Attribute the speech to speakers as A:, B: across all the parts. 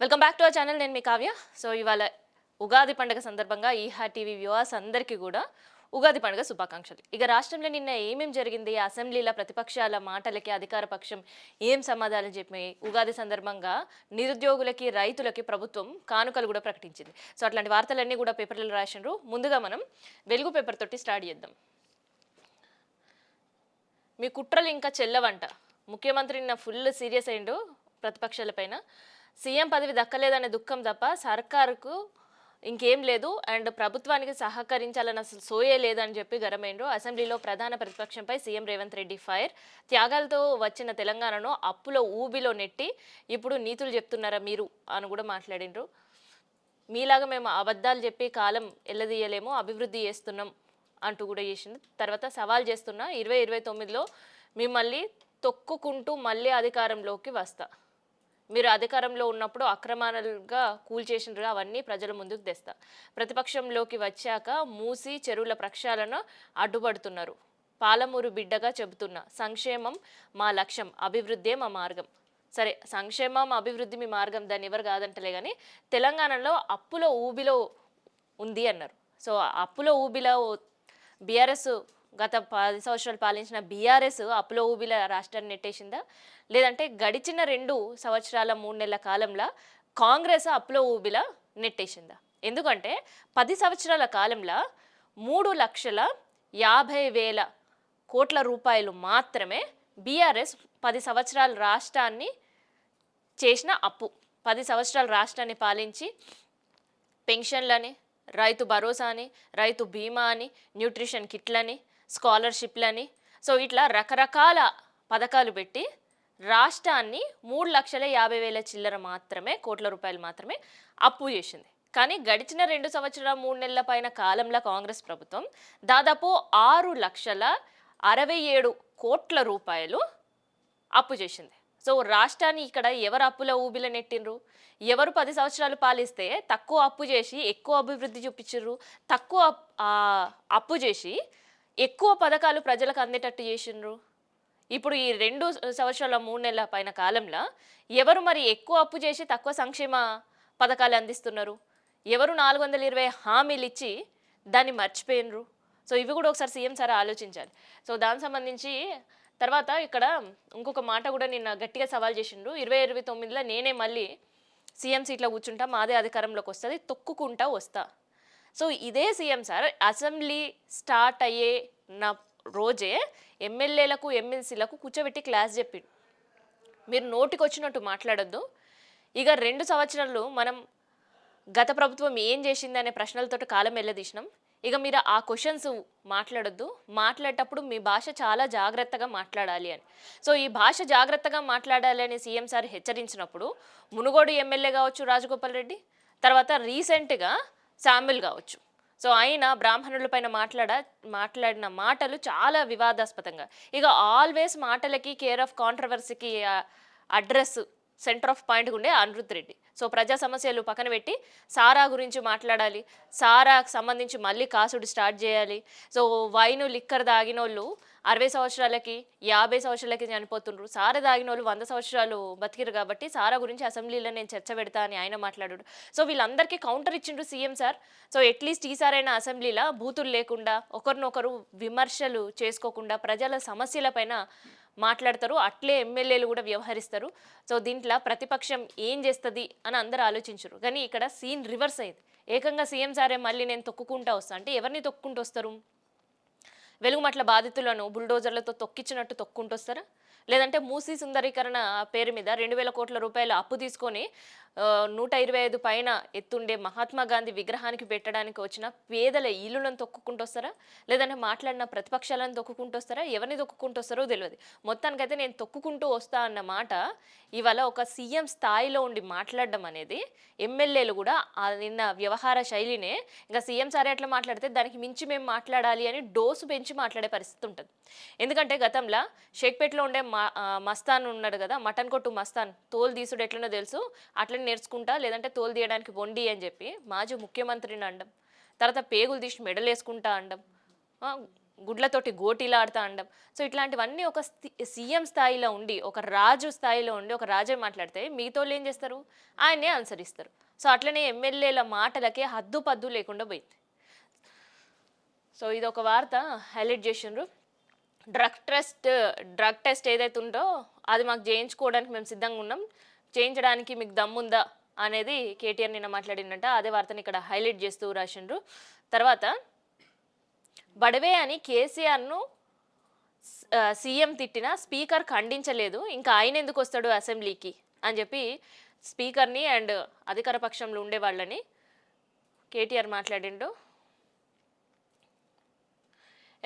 A: Welcome back to our channel. నేను మీ Kavya. So ఇవాళ ఉగాది పండుగ సందర్భంగా ఈహా టీవీ వ్యూవర్స్ అందరికీ కూడా ఉగాది పండుగ శుభాకాంక్షలు. ఇక రాష్ట్రంలో నిన్న ఏమేం జరిగింది, అసెంబ్లీల ప్రతిపక్షాల మాటలకి అధికార పక్షం ఏం సమాధానం చెప్పి ఉగాది సందర్భంగా నిరుద్యోగులకి రైతులకి ప్రభుత్వం కానుకలు కూడా ప్రకటించింది. సో అట్లాంటి వార్తలన్నీ కూడా పేపర్లలో రాసిండ్రు. ముందుగా మనం వెలుగు పేపర్ తోటి స్టార్ట్ చేద్దాం. మీ కుట్రలు ఇంకా చెల్లవంట, ముఖ్యమంత్రి నిన్న ఫుల్ సీరియస్ అయిండు ప్రతిపక్షాలపైన. సీఎం పదవి దక్కలేదనే దుఃఖం తప్ప సర్కారుకు ఇంకేం లేదు అండ్ ప్రభుత్వానికి సహకరించాలన్న సోయే లేదని చెప్పి గరమైండ్రు. అసెంబ్లీలో ప్రధాన ప్రతిపక్షంపై సీఎం రేవంత్ రెడ్డి ఫైర్. త్యాగాలతో వచ్చిన తెలంగాణను అప్పుల ఊబిలో నెట్టి ఇప్పుడు నీతులు చెప్తున్నారా మీరు అని కూడా మాట్లాడిండ్రు. మీలాగా మేము అబద్ధాలు చెప్పి కాలం ఎల్లదీయలేము, అభివృద్ధి చేస్తున్నాం అంటూ కూడా చేసింది. తర్వాత సవాల్ చేస్తున్నా 2029లో మిమ్మల్ని తొక్కుకుంటూ మళ్ళీ అధికారంలోకి వస్తా, మీరు అధికారంలో ఉన్నప్పుడు అక్రమాలుగా కూల్చేసినరు అవన్నీ ప్రజల ముందుకు తెస్తా, ప్రతిపక్షంలోకి వచ్చాక మూసి చెరువుల ప్రక్షాళన అడ్డుపడుతున్నారు, పాలమూరు బిడ్డగా చెబుతున్నా సంక్షేమం మా లక్ష్యం, అభివృద్ధే మా మార్గం. సరే, సంక్షేమం అభివృద్ధి మీ మార్గం, దాన్ని ఎవరు కాదంటలే, కానీ తెలంగాణలో అప్పుల ఊబిలో ఉంది అన్నారు. సో అప్పుల ఊబిలో బీఆర్ఎస్ గత 10 సంవత్సరాలు పాలించిన బీఆర్ఎస్ అప్పుల ఊబిల రాష్ట్రాన్ని నెట్టేసిందా, లేదంటే గడిచిన 2 సంవత్సరాల 3 నెలల కాలంలో కాంగ్రెస్ అప్పుల ఊబిల నెట్టేసిందా? ఎందుకంటే 10 సంవత్సరాల కాలంలో 3,50,000 కోట్ల రూపాయలు మాత్రమే బీఆర్ఎస్ 10 సంవత్సరాల రాష్ట్రాన్ని చేసిన అప్పు. 10 సంవత్సరాల రాష్ట్రాన్ని పాలించి పెన్షన్లని, రైతు భరోసా అని, రైతు బీమా అని, న్యూట్రిషన్ కిట్లని, స్కాలర్షిప్లని, సో ఇట్లా రకరకాల పథకాలు పెట్టి రాష్ట్రాన్ని 3,50,000 చిల్లర మాత్రమే కోట్ల రూపాయలు మాత్రమే అప్పు చేసింది. కానీ గడిచిన 2 సంవత్సరాల 3 నెలల పైన కాలంలో కాంగ్రెస్ ప్రభుత్వం దాదాపు 6,67 కోట్ల రూపాయలు అప్పు చేసింది. సో రాష్ట్రాన్ని ఇక్కడ ఎవరు అప్పుల ఊబిలో నెట్టిండ్రు? ఎవరు 10 సంవత్సరాలు పాలిస్తే తక్కువ అప్పు చేసి ఎక్కువ అభివృద్ధి చూపించారు, తక్కువ అప్పు చేసి ఎక్కువ పథకాలు ప్రజలకు అందేటట్టు చేసిండ్రు? ఇప్పుడు ఈ 2 సంవత్సరాల 3 నెలల పైన కాలంలో ఎవరు మరి ఎక్కువ అప్పు చేసి తక్కువ సంక్షేమ పథకాలు అందిస్తున్నారు? ఎవరు 420 హామీలు ఇచ్చి దాన్ని మర్చిపోయినరు? సో ఇవి కూడా ఒకసారి సీఎం సార్ ఆలోచించాలి. సో దానికి సంబంధించి తర్వాత ఇక్కడ ఇంకొక మాట కూడా నిన్న గట్టిగా సవాల్ చేసిండ్రు. 2029లో నేనే మళ్ళీ సీఎం సీట్లో కూర్చుంటా, మాదే అధికారంలోకి వస్తుంది, తొక్కుకుంటా వస్తా. సో ఇదే సీఎం సార్ అసెంబ్లీ స్టార్ట్ అయ్యే నా రోజే ఎమ్మెల్యేలకు ఎమ్మెల్సీలకు కూర్చోబెట్టి క్లాస్ చెప్పిండు, మీరు నోటికి వచ్చినట్టు మాట్లాడొద్దు. ఇక 2 సంవత్సరాలు మనం గత ప్రభుత్వం ఏం చేసింది అనే ప్రశ్నలతో కాలం వెళ్ళదీసినాం. ఇక మీరు ఆ క్వశ్చన్స్ మాట్లాడొద్దు, మాట్లాడేటప్పుడు మీ భాష చాలా జాగ్రత్తగా మాట్లాడాలి అని. సో ఈ భాష జాగ్రత్తగా మాట్లాడాలి అని సీఎం సార్ హెచ్చరించినప్పుడు మునుగోడు ఎమ్మెల్యే కావచ్చు రాజగోపాల్ రెడ్డి, తర్వాత రీసెంట్గా శామ్యుల్ కావచ్చు, సో ఆయన బ్రాహ్మణులపైన మాట్లాడిన మాటలు చాలా వివాదాస్పదంగా, ఇక ఆల్వేస్ మాటలకి కేర్ ఆఫ్ కాంట్రవర్సీకి అడ్రస్ సెంటర్ ఆఫ్ పాయింట్ ఉండే అనిరుద్ రెడ్డి. సో ప్రజా సమస్యలు పక్కన పెట్టి సారా గురించి మాట్లాడాలి, సారాకు సంబంధించి మళ్ళీ కాసుడు స్టార్ట్ చేయాలి. సో వైను లిక్కర్ దాగిన వాళ్ళు 60 సంవత్సరాలకి 50 సంవత్సరాలకి చనిపోతుండ్రు, సారా దాగిన వాళ్ళు 100 సంవత్సరాలు బతికిరు, కాబట్టి సారా గురించి అసెంబ్లీలో నేను చర్చ పెడతా అని ఆయన మాట్లాడాడు. సో వీళ్ళందరికీ కౌంటర్ ఇచ్చిండ్రు సీఎం సార్. సో అట్లీస్ట్ ఈసారైనా అసెంబ్లీలో బూతులు లేకుండా ఒకరినొకరు విమర్శలు చేసుకోకుండా ప్రజల సమస్యలపైన మాట్లాడతారు, అట్లే ఎమ్మెల్యేలు కూడా వ్యవహరిస్తారు. సో దీంట్లో ప్రతిపక్షం ఏం చేస్తుంది అని అందరూ ఆలోచించరు. కానీ ఇక్కడ సీన్ రివర్స్ అయింది. ఏకంగా సీఎం సారే మళ్ళీ నేను తొక్కుకుంటా వస్తా అంటే ఎవరిని తొక్కుంటూ వస్తారు? వెలుగుమట్ల బాధితులను బుల్డోజర్లతో తొక్కించినట్టు తొక్కుంటూ వస్తారా? లేదంటే మూసీ సుందరీకరణ పేరు మీద 2,000 కోట్ల రూపాయలు అప్పు తీసుకొని 125 పైన ఎత్తుండే మహాత్మా గాంధీ విగ్రహానికి పెట్టడానికి వచ్చిన పేదల ఇల్లులను తొక్కుకుంటూ వస్తారా? లేదంటే మాట్లాడిన ప్రతిపక్షాలను తొక్కుకుంటూ వస్తారా? ఎవరిని తొక్కుకుంటూ వస్తారో తెలియదు. మొత్తానికైతే నేను తొక్కుకుంటూ వస్తా అన్న మాట ఇవాళ ఒక సీఎం స్థాయిలో ఉండి మాట్లాడడం అనేది, ఎమ్మెల్యేలు కూడా నిన్న వ్యవహార శైలినే ఇంకా సీఎం సారే అట్లా మాట్లాడితే దానికి మించి మేము మాట్లాడాలి అని డోసు పెంచి మాట్లాడే పరిస్థితి ఉంటుంది. ఎందుకంటే గతంలో షేక్పేట్లో ఉండే మస్తాన్ ఉన్నాడు కదా, మటన్ కొట్టు మస్తాన్, తోలు తీసుడు ఎట్లనో తెలుసు, అట్లనే నేర్చుకుంటా, లేదంటే తోలు తీయడానికి వండి అని చెప్పి మాజీ ముఖ్యమంత్రిని అనడం, తర్వాత పేగులు తీసి మెడలేసుకుంటా అనడం, గుడ్లతోటి గోటీలాడుతా అనడం. సో ఇట్లాంటివన్నీ ఒక సీఎం స్థాయిలో ఉండి, ఒక రాజు స్థాయిలో ఉండి, ఒక రాజే మాట్లాడితే మిగతోళ్ళు ఏం చేస్తారు? ఆయన్నే అనుసరిస్తారు. సో అట్లనే ఎమ్మెల్యేల మాటలకి హద్దు పద్దు లేకుండా పోయింది. సో ఇదొక వార్త హైలైట్ చేసిండ్రు. డ్రగ్ టెస్ట్ ఏదైతే ఉందో అది మాకు చేయించుకోవడానికి మేము సిద్ధంగా ఉన్నాం, చేయించడానికి మీకు దమ్ముందా అనేది కేటీఆర్ నిన్న మాట్లాడిందంట. అదే వార్తని ఇక్కడ హైలైట్ చేస్తూ రాసిండ్రు. తర్వాత బడవే అని కేసీఆర్ను సీఎం తిట్టిన స్పీకర్ ఖండించలేదు, ఇంకా ఆయన ఎందుకు వస్తాడు అసెంబ్లీకి అని చెప్పి స్పీకర్ని అండ్ అధికార పక్షంలో ఉండే వాళ్ళని కేటీఆర్ మాట్లాడిండు.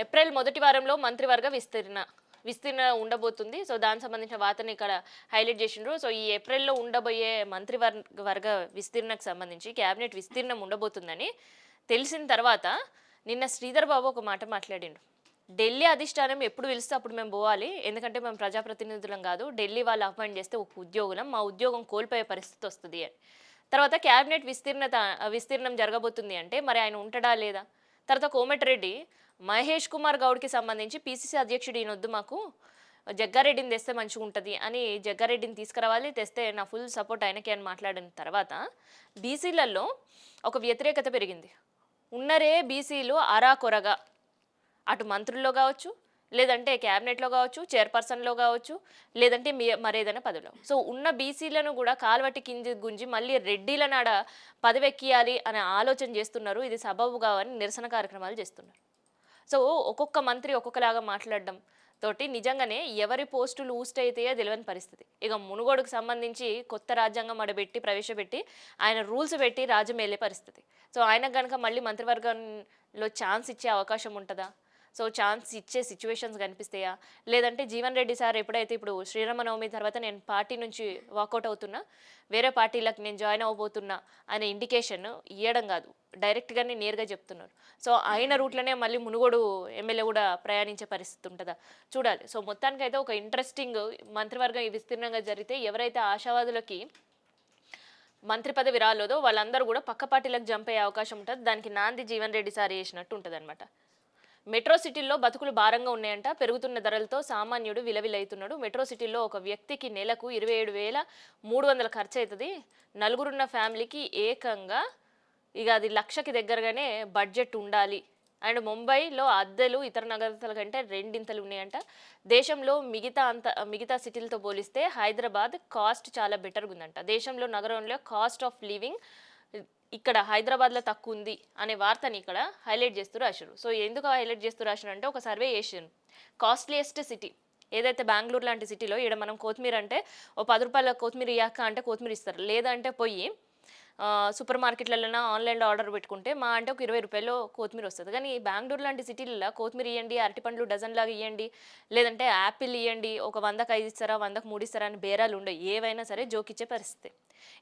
A: ఏప్రిల్ మొదటి వారంలో మంత్రివర్గ విస్తీర్ణ ఉండబోతుంది. సో దానికి సంబంధించిన వార్తని ఇక్కడ హైలైట్ చేసిండ్రు. సో ఈ ఏప్రిల్లో ఉండబోయే మంత్రివర్గ విస్తీర్ణకు సంబంధించి క్యాబినెట్ విస్తీర్ణం ఉండబోతుందని తెలిసిన తర్వాత నిన్న శ్రీధర్ బాబు ఒక మాట మాట్లాడిండు. ఢిల్లీ అధిష్టానం ఎప్పుడు పిలిస్తే అప్పుడు మేము పోవాలి, ఎందుకంటే మేము ప్రజాప్రతినిధులం కాదు, ఢిల్లీ వాళ్ళు అపాయింట్ చేస్తే ఒక ఉద్యోగులం, మా ఉద్యోగం కోల్పోయే పరిస్థితి వస్తుంది అని. తర్వాత క్యాబినెట్ విస్తీర్ణం జరగబోతుంది అంటే మరి ఆయన ఉంటాడా లేదా? తర్వాత కోమటిరెడ్డి మహేష్ కుమార్ గౌడ్కి సంబంధించి పీసీసీ అధ్యక్షుడు ఈయనొద్దు, మాకు జగ్గారెడ్డిని తెస్తే మంచిగా ఉంటుంది అని జగ్గారెడ్డిని తీసుకురావాలి, తెస్తే నా ఫుల్ సపోర్ట్ ఆయనకే అని మాట్లాడిన తర్వాత బీసీలలో ఒక వ్యతిరేకత పెరిగింది. ఉన్నరే బీసీలు అరాకొరగా అటు మంత్రుల్లో కావచ్చు, లేదంటే క్యాబినెట్లో కావచ్చు, చైర్పర్సన్లో కావచ్చు, లేదంటే మరేదైనా పదవిలో. సో ఉన్న బీసీలను కూడా కాల్వట్టి కింది గుంజి మళ్ళీ రెడ్డిల నాడ పదవెక్కియాలి అనే ఆలోచన చేస్తున్నారు. ఇది సబబు కావని నిరసన కార్యక్రమాలు చేస్తున్నారు. సో ఒక్కొక్క మంత్రి ఒక్కొక్కలాగా మాట్లాడడం తోటి నిజంగానే ఎవరి పోస్టులు ఊస్ట్ అయితాయో తెలియని పరిస్థితి. ఇక మునుగోడుకు సంబంధించి కొత్త రాజ్యాంగం అడబెట్టి ప్రవేశపెట్టి ఆయన రూల్స్ పెట్టి రాజ్యం వెళ్ళే పరిస్థితి. సో ఆయనకు కనుక మళ్ళీ మంత్రివర్గంలో ఛాన్స్ ఇచ్చే అవకాశం ఉంటుందా? సో ఛాన్స్ ఇచ్చే సిచ్యువేషన్స్ కనిపిస్తాయా? లేదంటే జీవన్ రెడ్డి సార్ ఎప్పుడైతే ఇప్పుడు శ్రీరామనవమి తర్వాత నేను పార్టీ నుంచి వాకౌట్ అవుతున్నా, వేరే పార్టీలకు నేను జాయిన్ అవ్వబోతున్నా అనే ఇండికేషన్ ఇవ్వడం కాదు, డైరెక్ట్గానే నేరుగా చెప్తున్నారు. సో ఆయన రూట్లోనే మళ్ళీ మునుగోడు ఎమ్మెల్యే కూడా ప్రయాణించే పరిస్థితి ఉంటుందా చూడాలి. సో మొత్తానికైతే ఒక ఇంట్రెస్టింగ్ మంత్రివర్గం విస్తీర్ణంగా జరిగితే ఎవరైతే ఆశావాదులకి మంత్రి పదవి రాలేదో వాళ్ళందరూ కూడా పక్క పార్టీలకు జంప్ అయ్యే అవకాశం ఉంటుంది. దానికి నాంది జీవన్ రెడ్డి సార్ చేసినట్టు ఉంటుంది అనమాట. మెట్రో సిటీల్లో బతుకులు భారంగా ఉన్నాయంట, పెరుగుతున్న ధరలతో సామాన్యుడు విలవిలవుతున్నాడు. మెట్రో సిటీల్లో ఒక వ్యక్తికి నెలకు 27,300 ఖర్చు అవుతుంది. నలుగురున్న ఫ్యామిలీకి ఏకంగా ఇక అది లక్షకి దగ్గరగానే బడ్జెట్ ఉండాలి. అండ్ ముంబైలో అద్దెలు ఇతర నగరాల కంటే రెండింతలు ఉన్నాయంట. దేశంలో మిగతా సిటీలతో పోలిస్తే హైదరాబాద్ కాస్ట్ చాలా బెటర్గా ఉందంట. దేశంలో నగరంలో కాస్ట్ ఆఫ్ లివింగ్ ఇక్కడ హైదరాబాద్లో తక్కువ ఉంది అనే వార్తని ఇక్కడ హైలైట్ చేస్తూ రాశారు. సో ఎందుకు హైలైట్ చేస్తూ రాశారు అంటే ఒక సర్వే చేసాను. కాస్ట్లీయెస్ట్ సిటీ ఏదైతే బెంగళూరు లాంటి సిటీలో ఇక్కడ మనం కొత్తిమీర అంటే ఓ 10 రూపాయల కొత్తిమీర ఇయ్యాక అంటే కొత్తిమీర ఇస్తారు, లేదంటే పోయి సూపర్ మార్కెట్లలో ఆన్లైన్లో ఆర్డర్ పెట్టుకుంటే మా అంటే ఒక 20 రూపాయలు కొత్తిమీర వస్తుంది. కానీ బెంగళూరు లాంటి సిటీలలో కొత్తిమీర ఇవ్వండి, అరటిపండ్లు డజన్ లాగా ఇవ్వండి, లేదంటే యాపిల్ ఇవ్వండి, ఒక 100కి 5 ఇస్తారా 100కి 3 ఇస్తారా అని బేరాలు ఉండవు, ఏవైనా సరే జోకిచ్చే పరిస్థితి.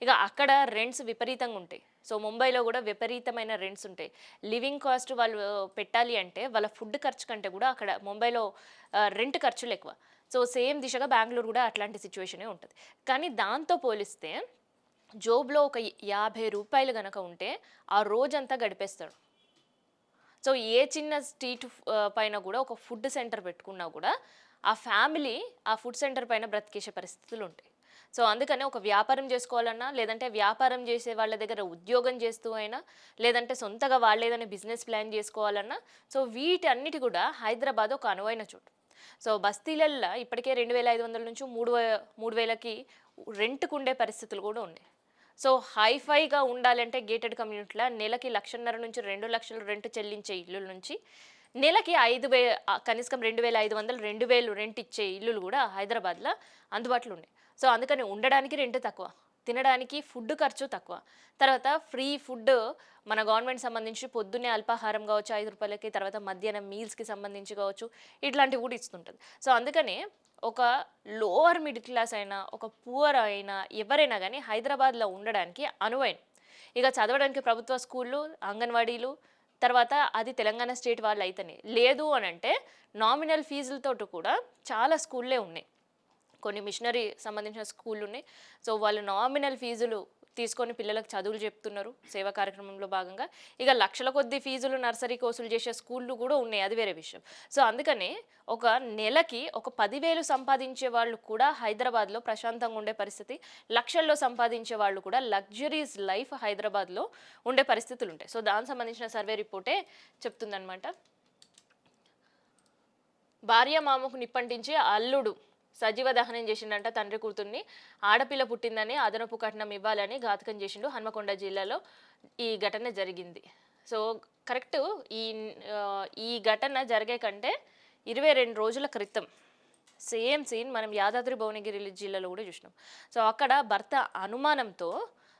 A: ఇక అక్కడ రెంట్స్ విపరీతంగా ఉంటాయి. సో ముంబైలో కూడా విపరీతమైన రెంట్స్ ఉంటాయి. లివింగ్ కాస్ట్ వాళ్ళు పెట్టాలి అంటే వాళ్ళ ఫుడ్ ఖర్చు కంటే కూడా అక్కడ ముంబైలో రెంట్ ఖర్చులు ఎక్కువ. సో సేమ్ దిశగా బెంగళూరు కూడా అట్లాంటి సిచ్యువేషనే ఉంటుంది. కానీ దాంతో పోలిస్తే జోబ్లో ఒక 50 రూపాయలు కనుక ఉంటే ఆ రోజంతా గడిపేస్తాడు. సో ఏ చిన్న స్ట్రీట్ పైన కూడా ఒక ఫుడ్ సెంటర్ పెట్టుకున్నా కూడా ఆ ఫ్యామిలీ ఆ ఫుడ్ సెంటర్ పైన బ్రతికేసే పరిస్థితులు ఉంటాయి. సో అందుకనే ఒక వ్యాపారం చేసుకోవాలన్నా, లేదంటే వ్యాపారం చేసే వాళ్ళ దగ్గర ఉద్యోగం చేస్తూ అయినా, లేదంటే సొంతగా వాళ్ళు ఏదైనా బిజినెస్ ప్లాన్ చేసుకోవాలన్నా, సో వీటన్నిటి కూడా హైదరాబాద్ ఒక అనువైన చోటు. సో బస్తీలల్లో ఇప్పటికే 2,500 నుంచి 3,000కి రెంట్కు ఉండే పరిస్థితులు కూడా ఉన్నాయి. సో హైఫైగా ఉండాలంటే గేటెడ్ కమ్యూనిటీలో నెలకి 1,50,000 నుంచి 2 లక్షలు రెంట్ చెల్లించే ఇల్లుల నుంచి నెలకి 5,000 కనీసం 2,500 2,000 రెంట్ ఇచ్చే ఇల్లులు కూడా హైదరాబాద్లో అందుబాటులో ఉన్నాయి. సో అందుకని ఉండడానికి రెంట్ తక్కువ, తినడానికి ఫుడ్ ఖర్చు తక్కువ, తర్వాత ఫ్రీ ఫుడ్ మన గవర్నమెంట్ సంబంధించి పొద్దున్నే అల్పాహారం కావచ్చు 5 రూపాయలకి, తర్వాత మధ్యాహ్నం మీల్స్కి సంబంధించి కావచ్చు, ఇట్లాంటివి కూడా ఇస్తుంటుంది. సో అందుకనే ఒక లోవర్ మిడిల్ క్లాస్ అయినా, ఒక పూర్ అయినా, ఎవరైనా కానీ హైదరాబాద్లో ఉండడానికి అనువైన. ఇక చదవడానికి ప్రభుత్వ స్కూళ్ళు, అంగన్వాడీలు, తర్వాత అది తెలంగాణ స్టేట్ వాళ్ళు అయితేనే. లేదు అని అంటే నామినల్ ఫీజులతో కూడా చాలా స్కూళ్ళే ఉన్నాయి, కొన్ని మిషనరీ సంబంధించిన స్కూళ్ళు ఉన్నాయి. సో వాళ్ళు నామినల్ ఫీజులు తీసుకొని పిల్లలకు చదువులు చెప్తున్నారు సేవా కార్యక్రమంలో భాగంగా. ఇక లక్షల కొద్ది ఫీజులు నర్సరీకి వసూలు చేసే స్కూళ్ళు కూడా ఉన్నాయి, అది వేరే విషయం. సో అందుకనే ఒక నెలకి ఒక 10,000 సంపాదించే వాళ్ళు కూడా హైదరాబాద్లో ప్రశాంతంగా ఉండే పరిస్థితి, లక్షల్లో సంపాదించే వాళ్ళు కూడా లగ్జరీస్ లైఫ్ హైదరాబాద్లో ఉండే పరిస్థితులు ఉంటాయి. సో దానికి సంబంధించిన సర్వే రిపోర్టే చెప్తుందన్నమాట. భార్య మామకు నిప్పంటించి అల్లుడు సజీవ దహనం చేసిండంట తండ్రి కూతుర్ని. ఆడపిల్ల పుట్టిందని అదనపు కట్నం ఇవ్వాలని ఘాతకం చేసిండు. హన్మకొండ జిల్లాలో ఈ ఘటన జరిగింది. సో కరెక్ట్ ఈ ఈ ఘటన జరిగే కంటే 22 రోజుల క్రితం సేమ్ సీన్ మనం యాదాద్రి భువనగిరి జిల్లాలో కూడా చూసినాం. సో అక్కడ భర్త అనుమానంతో,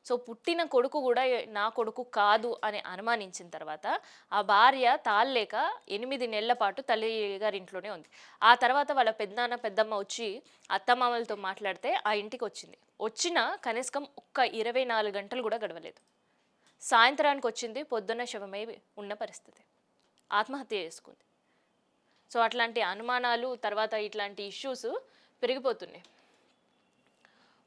A: సో పుట్టిన కొడుకు కూడా నా కొడుకు కాదు అని అనుమానించిన తర్వాత ఆ భార్య తాళలేక 8 నెలల పాటు తల్లి గారింట్లోనే ఉంది. ఆ తర్వాత వాళ్ళ పెద్దనాన్న పెద్దమ్మ వచ్చి అత్తమామలతో మాట్లాడితే ఆ ఇంటికి వచ్చింది. వచ్చిన కనీసం ఒక్క 24 గంటలు కూడా గడవలేదు. సాయంత్రానికి వచ్చింది, పొద్దున్న శవమై ఉన్న పరిస్థితి, ఆత్మహత్య చేసుకుంది. సో అట్లాంటి అనుమానాలు తర్వాత ఇట్లాంటి ఇష్యూస్ పెరిగిపోతున్నాయి.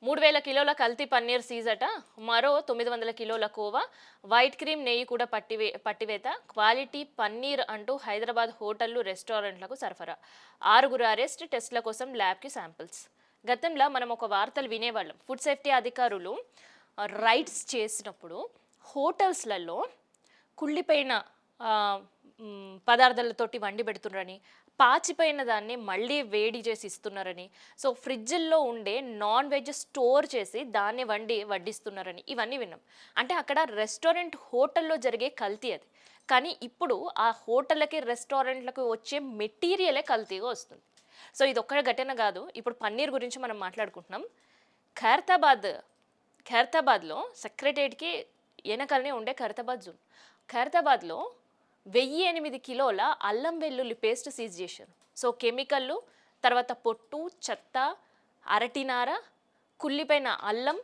A: 3,000 కిలోల కల్తీ పన్నీర్ సీజట, మరో 900 కిలోల కోవా, వైట్ క్రీమ్ నెయ్యి కూడా పట్టివేత, క్వాలిటీ పన్నీర్ అంటూ హైదరాబాద్ హోటళ్లు రెస్టారెంట్లకు సరఫరా, 6 అరెస్ట్, టెస్ట్ల కోసం ల్యాబ్కి శాంపిల్స్. గతంలో మనం ఒక వార్తలు వినేవాళ్ళం, ఫుడ్ సేఫ్టీ అధికారులు రైడ్స్ చేసినప్పుడు హోటల్స్లలో కుళ్ళిపోయిన పదార్థాలతోటి వండి పెడుతున్నారని, పాచిపోయిన దాన్ని మళ్ళీ వేడి చేసి ఇస్తున్నారని, సో ఫ్రిడ్జ్ల్లో ఉండే నాన్ వెజ్ స్టోర్ చేసి దాన్ని వడ్డిస్తున్నారని ఇవన్నీ విన్నాం. అంటే అక్కడ రెస్టారెంట్ హోటల్లో జరిగే కల్తీ అది. కానీ ఇప్పుడు ఆ హోటళ్ళకి రెస్టారెంట్లకు వచ్చే మెటీరియలే కల్తీగా వస్తుంది. సో ఇది ఒక్క ఘటన కాదు. ఇప్పుడు పన్నీర్ గురించి మనం మాట్లాడుకుంటున్నాం. ఖైరతాబాద్లో సెక్రటరియట్కి వెనకలనే ఉండే ఖైరతాబాద్ జూన్. ఖైరతాబాద్లో 1,008 కిలోల అల్లం వెల్లుల్లి పేస్ట్ సీజ్ చేశారు. సో కెమికల్లు, తర్వాత పొట్టు, చెత్త, అరటినార, కుళ్ళిపోయిన అల్లం,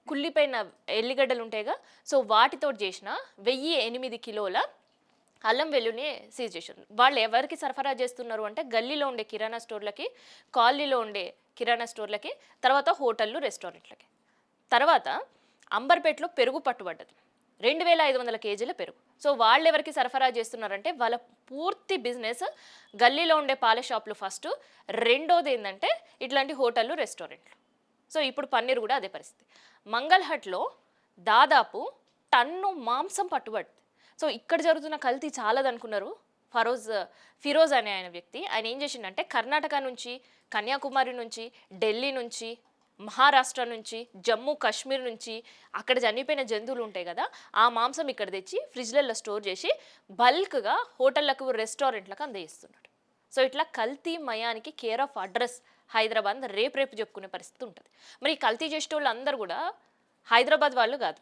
A: కుళ్ళిపోయిన ఎల్లిగడ్డలు ఉంటాయిగా, సో వాటితో చేసిన 1,008 కిలోల అల్లం వెల్లుల్ని సీజ్ చేశారు. వాళ్ళు ఎవరికి సరఫరా చేస్తున్నారు అంటే గల్లీలో ఉండే కిరాణా స్టోర్లకి, కాలనీలో ఉండే కిరాణా స్టోర్లకి, తర్వాత హోటళ్ళు రెస్టారెంట్లకి. తర్వాత అంబర్పేటలో పెరుగు పట్టుబడ్డది, 2,500 కేజీల పెరుగు. సో వాళ్ళు ఎవరికి సరఫరా చేస్తున్నారంటే వాళ్ళ పూర్తి బిజినెస్ గల్లీలో ఉండే పాల షాపులు ఫస్ట్, రెండోది ఏంటంటే ఇట్లాంటి హోటళ్ళు రెస్టారెంట్లు. సో ఇప్పుడు పన్నీర్ కూడా అదే పరిస్థితి. మంగళహట్లో దాదాపు టన్ను మాంసం పట్టుబడింది. సో ఇక్కడ జరుగుతున్న కల్తీ చాలదనుకున్నారు. ఫిరోజ్ అనే ఆయన వ్యక్తి, ఆయన ఏం చేసిండంటే కర్ణాటక నుంచి, కన్యాకుమారి నుంచి, ఢిల్లీ నుంచి, మహారాష్ట్ర నుంచి, జమ్మూ కాశ్మీర్ నుంచి అక్కడ చనిపోయిన జంతువులు ఉంటాయి కదా, ఆ మాంసం ఇక్కడ తెచ్చి ఫ్రిడ్జ్లలో స్టోర్ చేసి బల్క్గా హోటళ్లకు రెస్టారెంట్లకు అందజేస్తున్నాడు. సో ఇట్లా కల్తీ మయానికి కేర్ ఆఫ్ అడ్రస్ హైదరాబాద్ రేపు చెప్పుకునే పరిస్థితి ఉంటుంది. మరి కల్తీ చేసే వాళ్ళు అందరూ కూడా హైదరాబాద్ వాళ్ళు కాదు.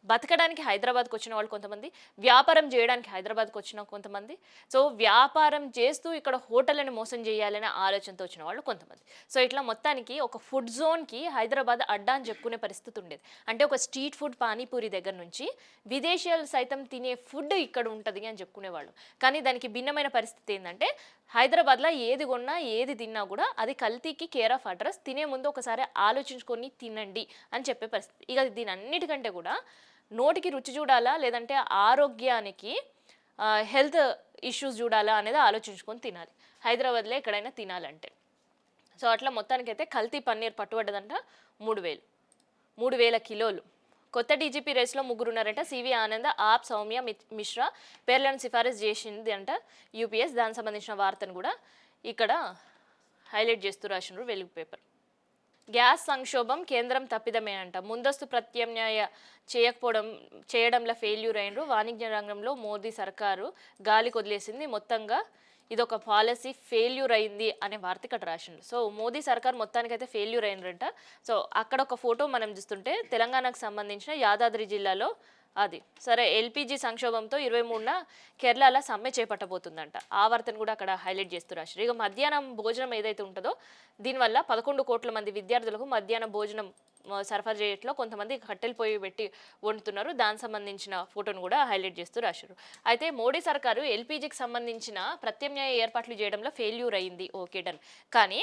A: బతకడానికి హైదరాబాద్కి వచ్చిన వాళ్ళు కొంతమంది, వ్యాపారం చేయడానికి హైదరాబాద్కి వచ్చిన కొంతమంది, సో వ్యాపారం చేస్తూ ఇక్కడ హోటళ్ళని మోసం చేయాలనే ఆలోచనతో వచ్చిన వాళ్ళు కొంతమంది. సో ఇట్లా మొత్తానికి ఒక ఫుడ్ జోన్కి హైదరాబాద్ అడ్డా అని చెప్పుకునే పరిస్థితి ఉండేది. అంటే ఒక స్ట్రీట్ ఫుడ్ పానీపూరి దగ్గర నుంచి విదేశీయాలు సైతం తినే ఫుడ్ ఇక్కడ ఉంటుంది అని చెప్పుకునేవాళ్ళు. కానీ దానికి భిన్నమైన పరిస్థితి ఏంటంటే హైదరాబాద్లో ఏది కొన్నా ఏది తిన్నా కూడా అది కల్తీకి కేర్ ఆఫ్ అడ్రస్, తినే ముందు ఒకసారి ఆలోచించుకొని తినండి అని చెప్పే పరిస్థితి. ఇక దీని అన్నిటికంటే కూడా నోటికి రుచి చూడాలా లేదంటే ఆరోగ్యానికి హెల్త్ ఇష్యూస్ చూడాలా అనేది ఆలోచించుకొని తినాలి హైదరాబాద్లో ఎక్కడైనా తినాలంటే. సో అట్లా మొత్తానికైతే కల్తీ పన్నీర్ పట్టుబడ్డదంట 3,000 కిలోలు. కొత్త డీజీపీ రేస్లో 3 ఉన్నారంట. సివి ఆనంద్, ఆప్, సౌమ్య మిశ్రా పేర్లను సిఫారసు చేసింది అంట యూపీఎస్. దానికి సంబంధించిన వార్తను కూడా ఇక్కడ హైలైట్ చేస్తూ రాసినారు వెలుగు పేపర్. గ్యాస్ సంక్షోభం కేంద్రం తప్పిదమే అంట. ముందస్తు ప్రత్యామ్నాయ చేయడంలో ఫెయిల్యూర్ అయినరు. వాణిజ్య రంగంలో మోదీ సర్కారు గాలి కొదిలేసింది. మొత్తంగా ఇదొక పాలసీ ఫెయిల్యూర్ అయింది అనే వార్త ఇక్కడ రాసిండు. సో మోదీ సర్కార్ మొత్తానికైతే ఫెయిల్యూర్ అయినరంట. సో అక్కడ ఒక ఫోటో మనం చూస్తుంటే తెలంగాణకు సంబంధించిన యాదాద్రి జిల్లాలో అది సరే ఎల్పిజి సంక్షోభంతో 23న కేరళలో సమ్మె చేపట్టబోతుందంట. ఆ వార్తను కూడా అక్కడ హైలైట్ చేస్తూ రాశారు. ఇక మధ్యాహ్నం భోజనం ఏదైతే ఉంటుందో దీనివల్ల 11 కోట్ల మంది విద్యార్థులకు మధ్యాహ్నం భోజనం సరఫరా చేయట్లో కొంతమంది కట్టెలు పొయ్యి పెట్టి వండుతున్నారు. దానికి సంబంధించిన ఫోటోను కూడా హైలైట్ చేస్తూ రాశారు. అయితే మోడీ సర్కారు ఎల్పిజికి సంబంధించిన ప్రత్యామ్నాయ ఏర్పాట్లు చేయడంలో ఫెయిల్యూర్ అయింది, ఓకే డన్. కానీ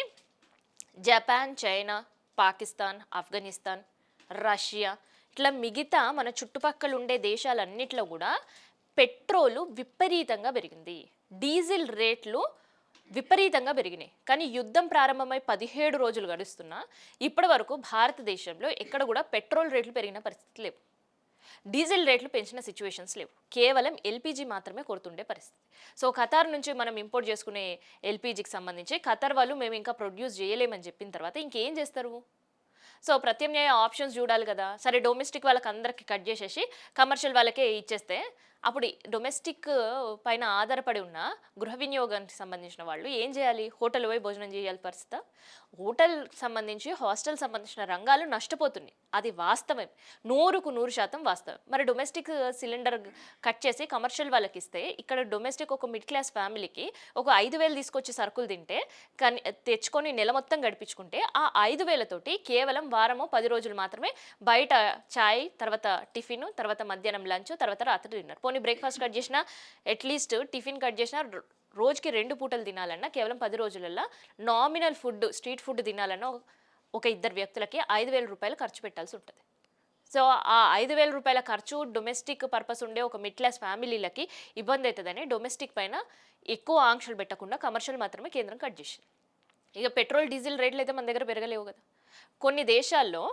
A: Japan, China, Pakistan, Afghanistan, Russia ఇట్లా మిగతా మన చుట్టుపక్కల ఉండే దేశాలన్నిట్లో కూడా పెట్రోలు విపరీతంగా పెరిగింది, డీజిల్ రేట్లు విపరీతంగా పెరిగినాయి. కానీ యుద్ధం ప్రారంభమై 17 రోజులు గడుస్తున్నా ఇప్పటి వరకు భారతదేశంలో ఎక్కడ కూడా పెట్రోల్ రేట్లు పెరిగిన పరిస్థితి లేవు, డీజిల్ రేట్లు పెంచిన సిచ్యువేషన్స్ లేవు. కేవలం ఎల్పిజి మాత్రమే కొడుతుండే పరిస్థితి. సో ఖతార్ నుంచి మనం ఇంపోర్ట్ చేసుకునే ఎల్పిజికి సంబంధించి ఖతార్ వాళ్ళు మేము ఇంకా ప్రొడ్యూస్ చేయలేమని చెప్పిన తర్వాత ఇంకేం చేస్తారు? సో ప్రత్యామ్నాయ ఆప్షన్స్ చూడాలి కదా. సరే డొమెస్టిక్ వాళ్ళకి అందరికి కట్ చేసేసి కమర్షియల్ వాళ్ళకే ఇచ్చేస్తే అప్పుడు డొమెస్టిక్ పైన ఆధారపడి ఉన్న గృహ వినియోగానికి సంబంధించిన వాళ్ళు ఏం చేయాలి? హోటల్ పోయి భోజనం చేయాలి పరిస్థితి. హోటల్ సంబంధించి హాస్టల్ సంబంధించిన రంగాలు నష్టపోతున్నాయి, అది వాస్తవం, 100% వాస్తవం. మరి డొమెస్టిక్ సిలిండర్ కట్ చేసి కమర్షియల్ వాళ్ళకి ఇస్తే ఇక్కడ డొమెస్టిక్ ఒక మిడిల్ క్లాస్ ఫ్యామిలీకి ఒక 5,000 తీసుకొచ్చి సరుకులు తింటే కానీ తెచ్చుకొని నెల మొత్తం గడిపించుకుంటే ఆ 5,000తోటి కేవలం వారము 10 రోజులు మాత్రమే బయట చాయ్, తర్వాత టిఫిన్, తర్వాత మధ్యాహ్నం లంచ్, తర్వాత రాత్రి డిన్నర్. పోనీ బ్రేక్ఫాస్ట్ కట్ చేసినా అట్లీస్ట్ టిఫిన్ కట్ చేసినా రోజుకి 2 పూటలు తినాలన్నా కేవలం 10 రోజులలో నామినల్ ఫుడ్, స్ట్రీట్ ఫుడ్ తినాలన్నా ఒక 2 వ్యక్తులకి 5,000 రూపాయలు ఖర్చు పెట్టాల్సి ఉంటుంది. సో ఆ 5,000 రూపాయల ఖర్చు డొమెస్టిక్ పర్పస్ ఉండే ఒక మిడ్ క్లాస్ ఫ్యామిలీలకి ఇబ్బంది అవుతుందని డొమెస్టిక్ పైన ఎక్కువ ఆంక్షలు పెట్టకుండా కమర్షియల్ మాత్రమే కేంద్రం కట్ చేసింది. ఇక పెట్రోల్ డీజిల్ రేట్లు అయితే మన దగ్గర పెరగలేవు కదా. కొన్ని దేశాల్లో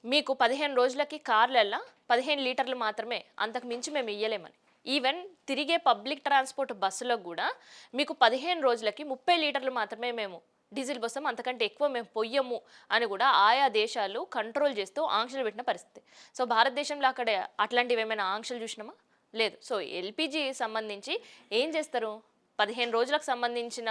A: మీకు 15 రోజులకి కార్లల్లో 15 లీటర్లు మాత్రమే, అంతకు మించి మేము ఇయ్యలేమని. ఈవెన్ తిరిగే పబ్లిక్ ట్రాన్స్పోర్ట్ బస్సులకు కూడా మీకు 15 రోజులకి 30 లీటర్లు మాత్రమే మేము డీజిల్ పోస్తాం, అంతకంటే ఎక్కువ మేము పొయ్యము అని కూడా ఆయా దేశాలు కంట్రోల్ చేస్తూ ఆంక్షలు పెట్టిన పరిస్థితి. సో భారతదేశంలో అక్కడ అట్లాంటివి ఏమైనా ఆంక్షలు చూసినామా? లేదు. సో ఎల్పిజి సంబంధించి ఏం చేస్తారు? 15 రోజులకు సంబంధించిన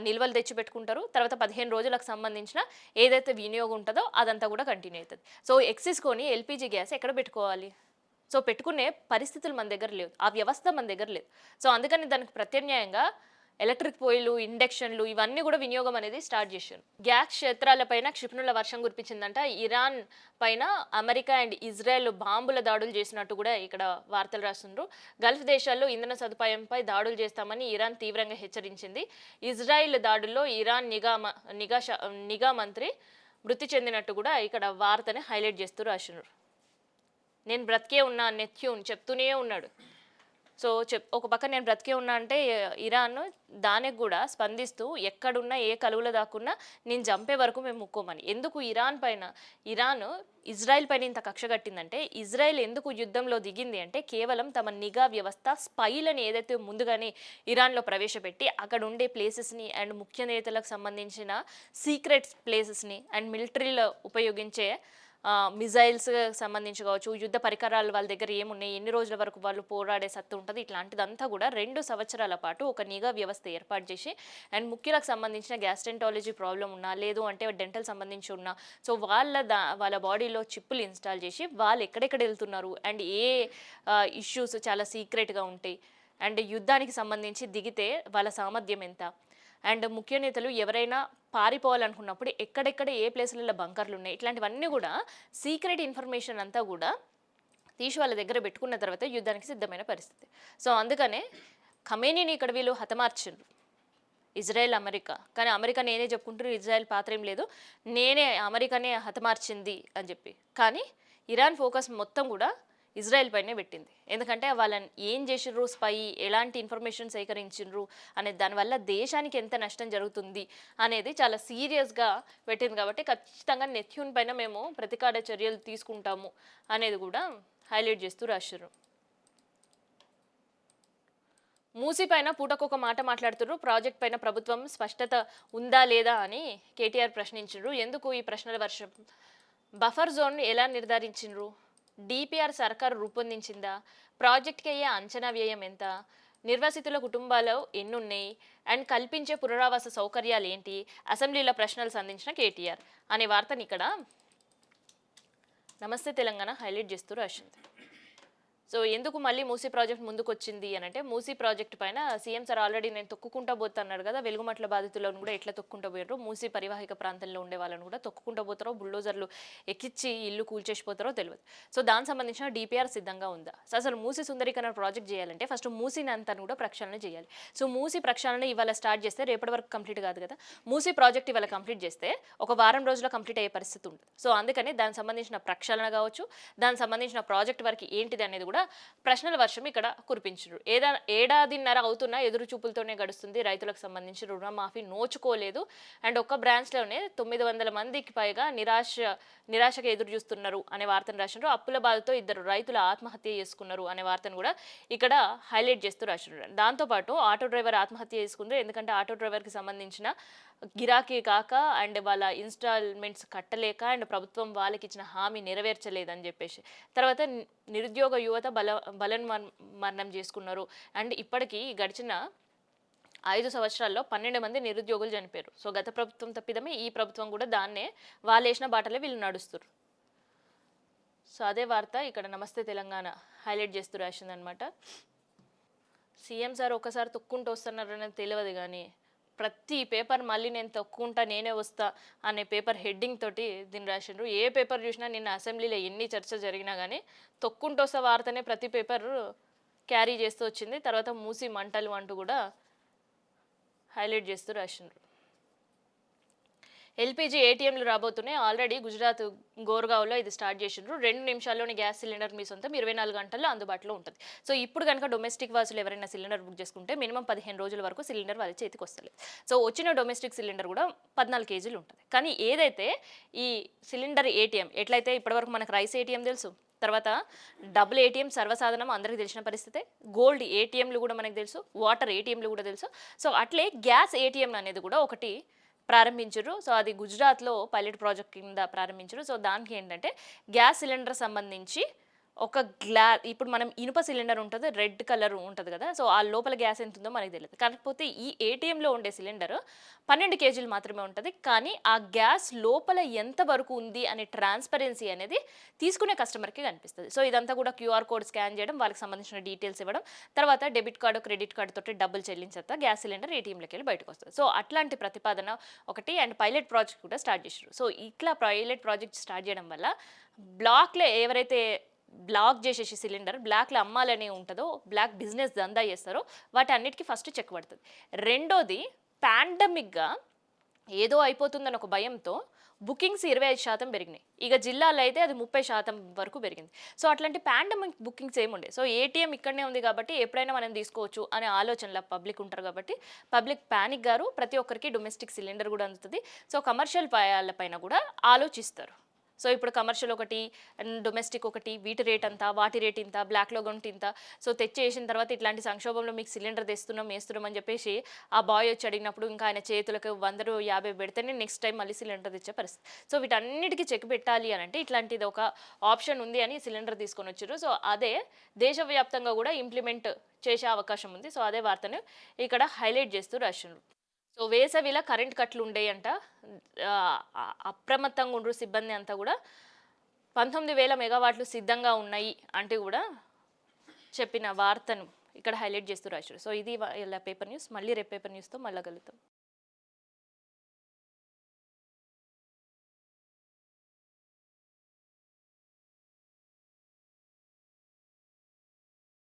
A: నిల్వలు తెచ్చి పెట్టుకుంటారు. తర్వాత 15 రోజులకు సంబంధించిన ఏదైతే వినియోగం ఉంటుందో అదంతా కూడా కంటిన్యూ అవుతుంది. సో ఎక్సిస్ కొని ఎల్పిజి గ్యాస్ ఎక్కడ పెట్టుకోవాలి? సో పెట్టుకునే పరిస్థితులు మన దగ్గర లేవు, ఆ వ్యవస్థ మన దగ్గర లేదు. సో అందుకని దానికి ప్రత్యామ్నాయంగా ఎలక్ట్రిక్ పొయ్యిలు, ఇండక్షన్లు ఇవన్నీ కూడా వినియోగం అనేది స్టార్ట్ చేశారు. గ్యాస్ క్షేత్రాలపైన క్షిపణుల వర్షం కురిపించిందంట. ఇరాన్ పైన అమెరికా అండ్ ఇజ్రాయెల్ బాంబుల దాడులు చేసినట్టు కూడా ఇక్కడ వార్తలు రాస్తున్నారు. గల్ఫ్ దేశాల్లో ఇంధన సదుపాయంపై దాడులు చేస్తామని ఇరాన్ తీవ్రంగా హెచ్చరించింది. ఇజ్రాయిల్ దాడుల్లో ఇరాన్ నిఘా మంత్రి మృతి చెందినట్టు కూడా ఇక్కడ వార్తని హైలైట్ చేస్తూ రాస్తున్నారు. నేను బ్రతికే ఉన్నా నెత్యూన్ చెప్తూనే ఉన్నాడు. సో ఒక పక్క నేను బ్రతికే ఉన్నా అంటే ఇరాన్ దానికి కూడా స్పందిస్తూ ఎక్కడున్నా ఏ కలువులో దాక్కున్నా నేను చంపే వరకు మేము ముక్కోమని. ఎందుకు ఇరాన్ ఇజ్రాయెల్ పైన ఇంత కక్ష కట్టిందంటే, ఇజ్రాయెల్ ఎందుకు యుద్ధంలో దిగింది అంటే కేవలం తమ నిఘా వ్యవస్థ స్పైలని ఏదైతే ముందుగానే ఇరాన్లో ప్రవేశపెట్టి అక్కడ ఉండే ప్లేసెస్ని అండ్ ముఖ్య నేతలకు సంబంధించిన సీక్రెట్ ప్లేసెస్ని అండ్ మిలిటరీలో ఉపయోగించే మిజైల్స్ సంబంధించి కావచ్చు, యుద్ధ పరికరాలు వాళ్ళ దగ్గర ఏమున్నాయి, ఎన్ని రోజుల వరకు వాళ్ళు పోరాడే సత్తు ఉంటుంది, ఇట్లాంటిదంతా కూడా 2 సంవత్సరాల పాటు ఒక నిఘా వ్యవస్థ ఏర్పాటు చేసి అండ్ ముఖ్యులకు సంబంధించిన గ్యాస్ట్రెంటాలజీ ప్రాబ్లం ఉన్నా, లేదు అంటే డెంటల్ సంబంధించి ఉన్నా, సో వాళ్ళ బాడీలో చిప్పులు ఇన్స్టాల్ చేసి వాళ్ళు ఎక్కడెక్కడ వెళ్తున్నారు అండ్ ఏ ఇష్యూస్ చాలా సీక్రెట్గా ఉంటాయి అండ్ యుద్ధానికి సంబంధించి దిగితే వాళ్ళ సామర్థ్యం ఎంత అండ్ ముఖ్య నేతలు ఎవరైనా పారిపోవాలనుకున్నప్పుడు ఎక్కడెక్కడ ఏ ప్లేసులలో బంకర్లు ఉన్నాయి, ఇట్లాంటివన్నీ కూడా సీక్రెట్ ఇన్ఫర్మేషన్ అంతా కూడా తీసి వాళ్ళ దగ్గర పెట్టుకున్న తర్వాత యుద్ధానికి సిద్ధమైన పరిస్థితి. సో అందుకనే ఖమేనీని ఇక్కడ వీళ్ళు హతమార్చిండ్రు, ఇజ్రాయెల్ అమెరికా. కానీ అమెరికా నేనే చెప్పుకుంటారు, ఇజ్రాయెల్ పాత్ర ఏం లేదు, నేనే అమెరికానే హతమార్చింది అని చెప్పి. కానీ ఇరాన్ ఫోకస్ మొత్తం కూడా ఇజ్రాయెల్ పైనే పెట్టింది. ఎందుకంటే వాళ్ళని ఏం చేసిర్రు, స్పై ఎలాంటి ఇన్ఫర్మేషన్ సేకరించిండ్రు అనే దానివల్ల దేశానికి ఎంత నష్టం జరుగుతుంది అనేది చాలా సీరియస్గా పెట్టింది. కాబట్టి ఖచ్చితంగా నెత్యూన్ పైన మేము ప్రతీకార చర్యలు తీసుకుంటాము అనేది కూడా హైలైట్ చేస్తూ రాశారు. మూసీ పైన పూటకొక మాట మాట్లాడుతున్నారు. ప్రాజెక్ట్ పైన ప్రభుత్వం స్పష్టత ఉందా లేదా అని కేటీఆర్ ప్రశ్నించారు. ఎందుకు ఈ ప్రశ్నల వర్షం? బఫర్ జోన్ ఎలా నిర్ధారించిండ్రు? డిపిఆర్ సర్కారు రూపొందించిందా? ప్రాజెక్ట్కి అయ్యే అంచనా వ్యయం ఎంత? నిర్వాసితుల కుటుంబాలు ఎన్నున్నాయి అండ్ కల్పించే పునరావాస సౌకర్యాలు ఏంటి? అసెంబ్లీలో ప్రశ్నలు సంధించిన కేటీఆర్ అనే వార్తని ఇక్కడ నమస్తే తెలంగాణ హైలైట్ చేస్తూ రాసింది. సో ఎందుకు మళ్ళీ మూసీ ప్రాజెక్ట్ ముందుకొచ్చింది అని అంటే, మూసీ ప్రాజెక్ట్ పైన సీఎం సార్ ఆల్రెడీ నేను తొక్కుకుంటా పోతా అన్నాడు కదా, వెలుగుమట్ల బాధితులను కూడా ఎట్లా తొక్కుంటా పోయారు, మూసీ పరివాహిక ప్రాంతంలో ఉండే వాళ్ళని కూడా తొక్కుకుంటా పోతారో, బుల్డోజర్లు ఎక్కిచ్చి ఇల్లు కూల్చేసిపోతారో తెలియదు. సో దానికి సంబంధించిన డిపిఆర్ సిద్ధంగా ఉందా? సో అసలు మూసీ సుందరీకరణ ప్రాజెక్ట్ చేయాలంటే ఫస్ట్ మూసీని అంతా కూడా ప్రక్షాళన చేయాలి. సో మూసీ ప్రక్షాళన ఇవాళ స్టార్ట్ చేస్తే రేపటి వరకు కంప్లీట్ కాదు కదా. మూసీ ప్రాజెక్ట్ ఇవాళ కంప్లీట్ చేస్తే ఒక వారం రోజుల్లో కంప్లీట్ అయ్యే పరిస్థితి ఉంటుంది. సో అందుకని దానికి సంబంధించిన ప్రక్షాళన కావచ్చు, దానికి సంబంధించిన ప్రాజెక్ట్ వరకు ఏంటిది అనేది కూడా ప్రశ్నల వర్షం ఇక్కడ కురిపించారు. ఏడాదిన్నర అవుతున్నా ఎదురు చూపులతోనే గడుస్తుంది. రైతులకు సంబంధించి రుణమాఫీ నోచుకోలేదు. అండ్ ఒక్క బ్రాంచ్లోనే 900 మందికి పైగా నిరాశగా ఎదురు చూస్తున్నారు అనే వార్తను రాసినారు. అప్పుల బాధతో 2 రైతులు ఆత్మహత్య చేసుకున్నారు అనే వార్తను కూడా ఇక్కడ హైలైట్ చేస్తూ రాసినారు. దాంతోపాటు ఆటో డ్రైవర్ ఆత్మహత్య చేసుకున్నారు. ఎందుకంటే ఆటో డ్రైవర్కి సంబంధించిన గిరాకీ కాక అండ్ వాళ్ళ ఇన్స్టాల్మెంట్స్ కట్టలేక అండ్ ప్రభుత్వం వాళ్ళకి ఇచ్చిన హామీ నెరవేర్చలేదని చెప్పేసి, తర్వాత నిరుద్యోగ యువత మరణం చేసుకున్నారు. అండ్ ఇప్పటికీ గడిచిన 5 సంవత్సరాల్లో 12 మంది నిరుద్యోగులు చనిపోయారు. సో గత ప్రభుత్వం తప్పిదమే ఈ ప్రభుత్వం కూడా దాన్నే వాళ్ళు వేసిన బాటలే వీళ్ళు నడుస్తారు. సో అదే వార్త ఇక్కడ నమస్తే తెలంగాణ హైలైట్ చేస్తూ రాసిందనమాట. సీఎం సార్ ఒకసారి తొక్కుంటూ వస్తున్నారనేది తెలియదు కానీ ప్రతి పేపర్ మళ్ళీ నేను తొక్కుంటా నేనే వస్తా అనే పేపర్ హెడ్డింగ్ తోటి దీన్ని రాసిండ్రు. ఏ పేపర్ చూసినా నిన్న అసెంబ్లీలో ఎన్ని చర్చ జరిగినా కానీ తొక్కుంటూ వస్తా వార్తనే ప్రతి పేపర్ క్యారీ చేస్తూ వచ్చింది. తర్వాత మూసి మంటలు అంటూ కూడా హైలైట్ చేస్తూ రాసిండ్రు. ఎల్పీజీ ఏటీఎంలు రాబోతున్నాయి. ఆల్రెడీ గుజరాత్ గోర్గావ్లో ఇది స్టార్ట్ చేసిండ్రు. 2 నిమిషాల్లోని గ్యాస్ సిలిండర్ మీ సొంతం 24 గంటల్లో అందుబాటులో ఉంటుంది. సో ఇప్పుడు కనుక డొమెస్టిక్ వాసులు ఎవరైనా సిలిండర్ బుక్ చేసుకుంటే మినిమం 15 రోజుల వరకు సిలిండర్ వాళ్ళ చేతికి వస్తలేదు. సో వచ్చిన డొమెస్టిక్ సిలిండర్ కూడా 14 కేజీలు ఉంటుంది. కానీ ఏదైతే ఈ సిలిండర్ ఏటీఎం ఎట్లయితే ఇప్పటివరకు మనకు రైస్ ఏటీఎం తెలుసు, తర్వాత డబుల్ ఏటీఎం సర్వసాధారణం అందరికీ తెలిసిన పరిస్థితే, గోల్డ్ ఏటీఎంలు కూడా మనకు తెలుసు, వాటర్ ఏటీఎంలు కూడా తెలుసు. సో అట్లే గ్యాస్ ఏటీఎం అనేది కూడా ఒకటి ప్రారంభించారు. సో అది గుజరాత్లో పైలట్ ప్రాజెక్ట్ కింద ప్రారంభించారు. సో దానికి ఏంటంటే గ్యాస్ సిలిండర్ సంబంధించి ఒక ఇప్పుడు మనం ఇనుప సిలిండర్ ఉంటుంది, రెడ్ కలర్ ఉంటుంది కదా. సో ఆ లోపల గ్యాస్ ఎంత ఉందో మనకు తెలియదు. కాకపోతే ఈ ఏటీఎంలో ఉండే సిలిండర్ 12 కేజీలు మాత్రమే ఉంటుంది. కానీ ఆ గ్యాస్ లోపల ఎంత వరకు ఉంది అనే ట్రాన్స్పరెన్సీ అనేది తీసుకునే కస్టమర్కి కనిపిస్తుంది. సో ఇదంతా కూడా క్యూఆర్ కోడ్ స్కాన్ చేయడం, వాళ్ళకి సంబంధించిన డీటెయిల్స్ ఇవ్వడం, తర్వాత డెబిట్ కార్డు క్రెడిట్ కార్డు తోటి డబ్బులు చెల్లించేస్తా గ్యాస్ సిలిండర్ ఏటీఎంలోకి వెళ్ళి బయటకు వస్తుంది. సో అట్లాంటి ప్రతిపాదన ఒకటి. అండ్ పైలట్ ప్రాజెక్ట్ కూడా స్టార్ట్ చేశారు. సో ఇట్లా పైలట్ ప్రాజెక్ట్ స్టార్ట్ చేయడం వల్ల బ్లాక్లో ఎవరైతే బ్లాక్ చేసేసి సిలిండర్ బ్లాక్లో అమ్మాలని ఉంటుందో, బ్లాక్ బిజినెస్ దందా చేస్తారో వాటి అన్నిటికీ ఫస్ట్ చెక్ పడుతుంది. రెండోది పాండమిక్గా ఏదో అయిపోతుందని ఒక భయంతో బుకింగ్స్ 25% పెరిగినాయి. ఇక జిల్లాలో అయితే అది 30% వరకు పెరిగింది. సో అట్లాంటి పాండమిక్ బుకింగ్స్ ఏముండే. సో ఏటీఎం ఇక్కడనే ఉంది కాబట్టి ఎప్పుడైనా మనం తీసుకోవచ్చు అనే ఆలోచనలో పబ్లిక్ ఉంటారు కాబట్టి పబ్లిక్ ప్యానిక్ గారు ప్రతి ఒక్కరికి డొమెస్టిక్ సిలిండర్ కూడా అందుతుంది. సో కమర్షియల్ పైన కూడా ఆలోచిస్తారు. సో ఇప్పుడు కమర్షియల్ ఒకటి, డొమెస్టిక్ ఒకటి, వీటి రేట్ అంతా, వాటి రేట్ ఇంత, బ్లాక్లో కొంటే ఇంత. సో తెచ్చేసిన తర్వాత ఇట్లాంటి సంక్షోభంలో మీకు సిలిండర్ వేస్తున్నాం అని చెప్పేసి ఆ బాయ్ వచ్చి అడిగినప్పుడు ఇంకా ఆయన చేతులకు 150 పెడితేనే నెక్స్ట్ టైం మళ్ళీ సిలిండర్ తెచ్చే పరిస్థితి. సో వీటన్నిటికీ చెక్ పెట్టాలి అని అంటే ఇట్లాంటిది ఒక ఆప్షన్ ఉంది అని సిలిండర్ తీసుకొని వచ్చారు. సో అదే దేశవ్యాప్తంగా కూడా ఇంప్లిమెంట్ చేసే అవకాశం ఉంది. సో అదే వార్తను ఇక్కడ హైలైట్ చేస్తూ రాసినారు. సో వేసవిలో కరెంట్ కట్లు ఉండేయంట. అప్రమత్తంగా ఉండ్రు సిబ్బంది అంతా కూడా. 19,000 మెగావాట్లు సిద్ధంగా ఉన్నాయి అంటే కూడా చెప్పిన వార్తను ఇక్కడ హైలైట్ చేస్తూ రాశారు. సో ఇది ఇలా పేపర్ న్యూస్. మళ్ళీ రేపు పేపర్ న్యూస్తో మళ్ళీ కలుద్దాం.